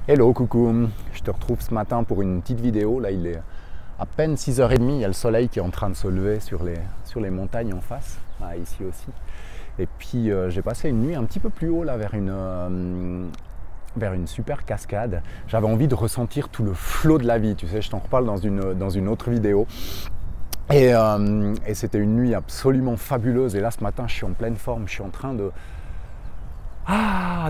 Hello, coucou, je te retrouve ce matin pour une petite vidéo. Là, il est à peine 6h30, il y a le soleil qui est en train de se lever sur les montagnes en face, là, ici aussi. Et puis, j'ai passé une nuit un petit peu plus haut, là, vers une super cascade. J'avais envie de ressentir tout le flot de la vie, tu sais, je t'en reparle dans une autre vidéo. Et c'était une nuit absolument fabuleuse. Et là, ce matin, je suis en pleine forme, je suis en train de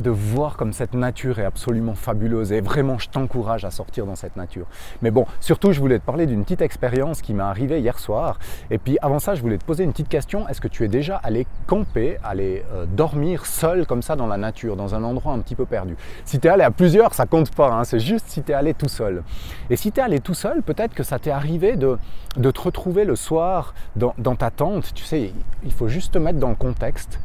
voir comme cette nature est absolument fabuleuse et vraiment je t'encourage à sortir dans cette nature. Mais bon, surtout je voulais te parler d'une petite expérience qui m'est arrivée hier soir et puis avant ça je voulais te poser une petite question. Est-ce que tu es déjà allé camper, aller dormir seul comme ça dans la nature, dans un endroit un petit peu perdu? Si tu es allé à plusieurs, ça compte pas, hein, c'est juste si tu es allé tout seul. Et si tu es allé tout seul, peut-être que ça t'est arrivé de te retrouver le soir dans ta tente. Tu sais, il faut juste te mettre dans le contexte.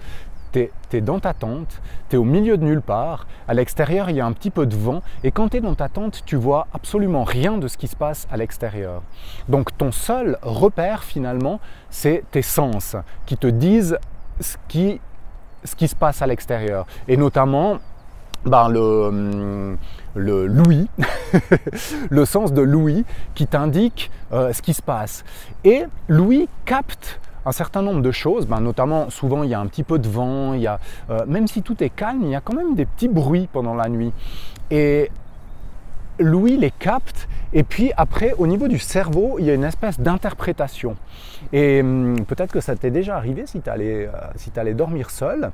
Tu es dans ta tente, tu es au milieu de nulle part, à l'extérieur il y a un petit peu de vent et quand tu es dans ta tente, tu vois absolument rien de ce qui se passe à l'extérieur. Donc ton seul repère finalement, c'est tes sens qui te disent ce qui se passe à l'extérieur et notamment le l'ouïe, le sens de l'ouïe qui t'indique ce qui se passe. Et l'ouïe capte un certain nombre de choses, notamment souvent il y a un petit peu de vent, même si tout est calme, il y a quand même des petits bruits pendant la nuit. Et l'ouïe les capte et puis après au niveau du cerveau il y a une espèce d'interprétation. Et peut-être que ça t'est déjà arrivé si tu allais dormir seul.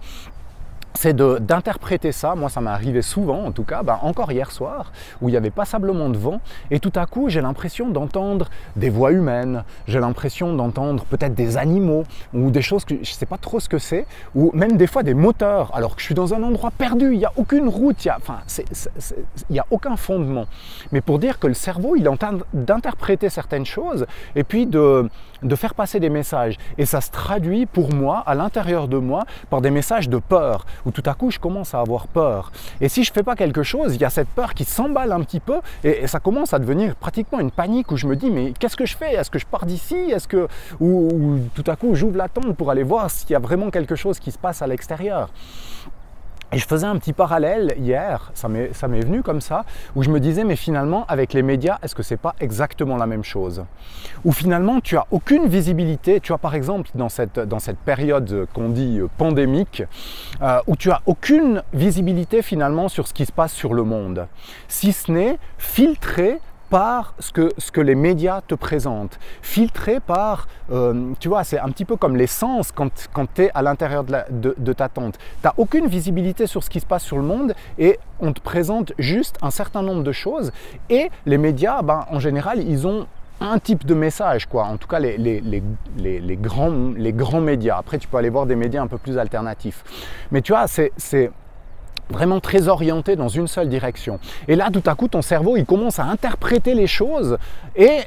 C'est d'interpréter ça. Moi ça m'est arrivé souvent en tout cas, encore hier soir où il y avait passablement de vent et tout à coup j'ai l'impression d'entendre des voix humaines, j'ai l'impression d'entendre peut-être des animaux ou des choses que je ne sais pas trop ce que c'est, ou même des fois des moteurs alors que je suis dans un endroit perdu, il n'y a aucune route, il n'y a aucun fondement. Mais pour dire que le cerveau il est en train d'interpréter certaines choses et puis de faire passer des messages et ça se traduit pour moi à l'intérieur de moi par des messages de peur où tout à coup je commence à avoir peur. Et si je ne fais pas quelque chose, il y a cette peur qui s'emballe un petit peu et ça commence à devenir pratiquement une panique où je me dis mais qu'est-ce que je fais? Est-ce que je pars d'ici? Ou tout à coup j'ouvre la tente pour aller voir s'il y a vraiment quelque chose qui se passe à l'extérieur? Et je faisais un petit parallèle hier, ça m'est venu comme ça, où je me disais mais finalement avec les médias, est-ce que c'est pas exactement la même chose? Où finalement tu as aucune visibilité, tu as par exemple dans cette période qu'on dit pandémique, où tu as aucune visibilité finalement sur ce qui se passe sur le monde, si ce n'est filtré par ce que les médias te présentent, filtré par, tu vois, c'est un petit peu comme l'essence quand tu es à l'intérieur de ta tente. Tu n'as aucune visibilité sur ce qui se passe sur le monde et on te présente juste un certain nombre de choses et les médias, en général, ils ont un type de message, quoi. En tout cas, les grands médias. Après, tu peux aller voir des médias un peu plus alternatifs. Mais tu vois, c'est vraiment très orienté dans une seule direction. Et là, tout à coup, ton cerveau, il commence à interpréter les choses et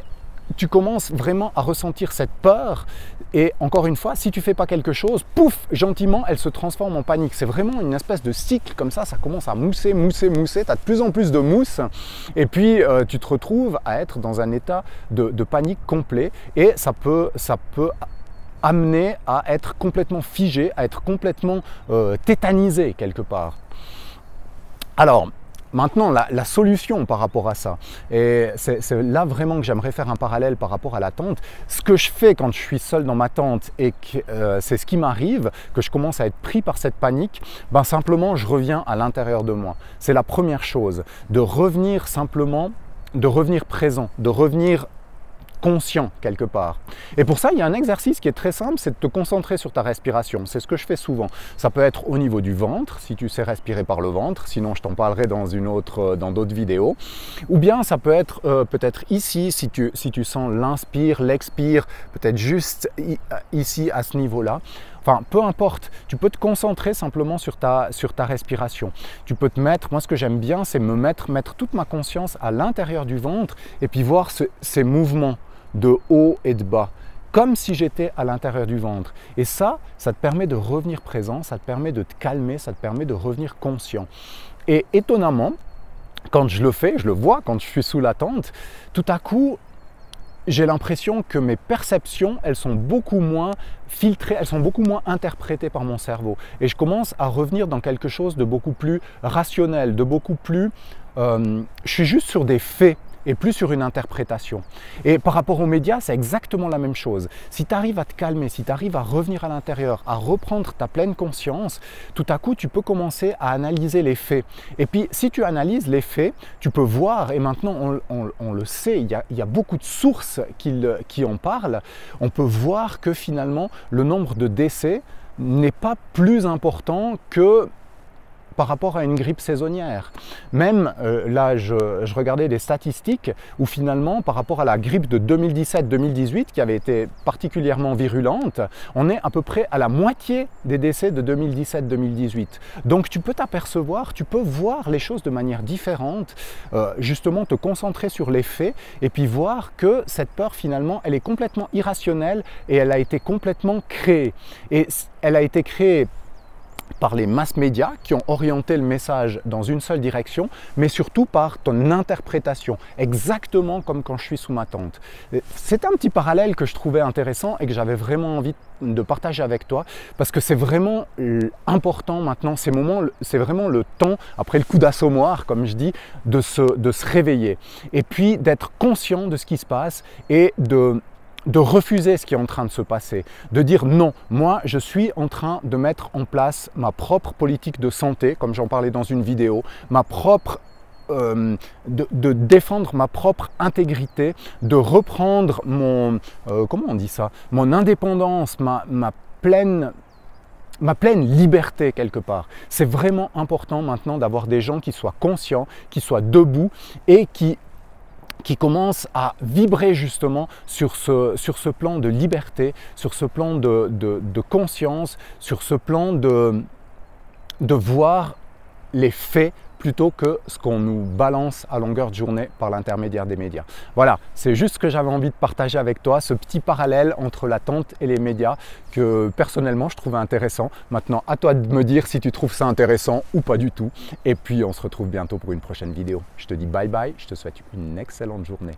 tu commences vraiment à ressentir cette peur. Et encore une fois, si tu ne fais pas quelque chose, pouf, gentiment, elle se transforme en panique. C'est vraiment une espèce de cycle comme ça commence à mousser. Tu as de plus en plus de mousse et puis tu te retrouves à être dans un état de panique complet et ça peut amener à être complètement figé, à être complètement tétanisé quelque part. Alors, maintenant, la solution par rapport à ça, et c'est là vraiment que j'aimerais faire un parallèle par rapport à la tente. Ce que je fais quand je suis seul dans ma tente et que c'est ce qui m'arrive, que je commence à être pris par cette panique, simplement je reviens à l'intérieur de moi. C'est la première chose, de revenir simplement, de revenir présent, de revenir conscient quelque part. Et pour ça, il y a un exercice qui est très simple, c'est de te concentrer sur ta respiration. C'est ce que je fais souvent. Ça peut être au niveau du ventre, si tu sais respirer par le ventre, sinon je t'en parlerai dans d'autres vidéos. Ou bien ça peut être peut-être ici, si tu sens l'inspire, l'expire, peut-être juste ici à ce niveau-là. Enfin, peu importe, tu peux te concentrer simplement sur ta respiration. Tu peux te mettre, moi ce que j'aime bien, c'est mettre toute ma conscience à l'intérieur du ventre et puis voir ces mouvements de haut et de bas, comme si j'étais à l'intérieur du ventre. Et ça te permet de revenir présent, ça te permet de te calmer, ça te permet de revenir conscient. Et étonnamment, quand je le fais, je le vois quand je suis sous la tente, tout à coup, j'ai l'impression que mes perceptions, elles sont beaucoup moins filtrées, elles sont beaucoup moins interprétées par mon cerveau. Et je commence à revenir dans quelque chose de beaucoup plus rationnel, de beaucoup plus je suis juste sur des faits et plus sur une interprétation. Et par rapport aux médias, c'est exactement la même chose. Si tu arrives à te calmer, si tu arrives à revenir à l'intérieur, à reprendre ta pleine conscience, tout à coup, tu peux commencer à analyser les faits. Et puis, si tu analyses les faits, tu peux voir, et maintenant on le sait, il y a beaucoup de sources qui en parlent, on peut voir que finalement, le nombre de décès n'est pas plus important que par rapport à une grippe saisonnière. Même là, je regardais des statistiques où finalement, par rapport à la grippe de 2017-2018, qui avait été particulièrement virulente, on est à peu près à la moitié des décès de 2017-2018. Donc tu peux t'apercevoir, tu peux voir les choses de manière différente, justement te concentrer sur les faits et puis voir que cette peur finalement, elle est complètement irrationnelle et elle a été complètement créée. Et elle a été créée par les masses médias qui ont orienté le message dans une seule direction, mais surtout par ton interprétation, exactement comme quand je suis sous ma tente. C'est un petit parallèle que je trouvais intéressant et que j'avais vraiment envie de partager avec toi, parce que c'est vraiment important maintenant, c'est vraiment le temps, après le coup d'assommoir, comme je dis, de se réveiller. Et puis d'être conscient de ce qui se passe et de refuser ce qui est en train de se passer, de dire non, moi je suis en train de mettre en place ma propre politique de santé, comme j'en parlais dans une vidéo, ma propre de défendre ma propre intégrité, de reprendre mon, comment on dit ça, mon indépendance, ma pleine liberté quelque part. C'est vraiment important maintenant d'avoir des gens qui soient conscients, qui soient debout et qui commence à vibrer justement sur ce plan de liberté, sur ce plan de conscience, sur ce plan de voir les faits plutôt que ce qu'on nous balance à longueur de journée par l'intermédiaire des médias. Voilà, c'est juste ce que j'avais envie de partager avec toi, ce petit parallèle entre la tente et les médias que personnellement je trouvais intéressant. Maintenant, à toi de me dire si tu trouves ça intéressant ou pas du tout. Et puis, on se retrouve bientôt pour une prochaine vidéo. Je te dis bye bye, je te souhaite une excellente journée.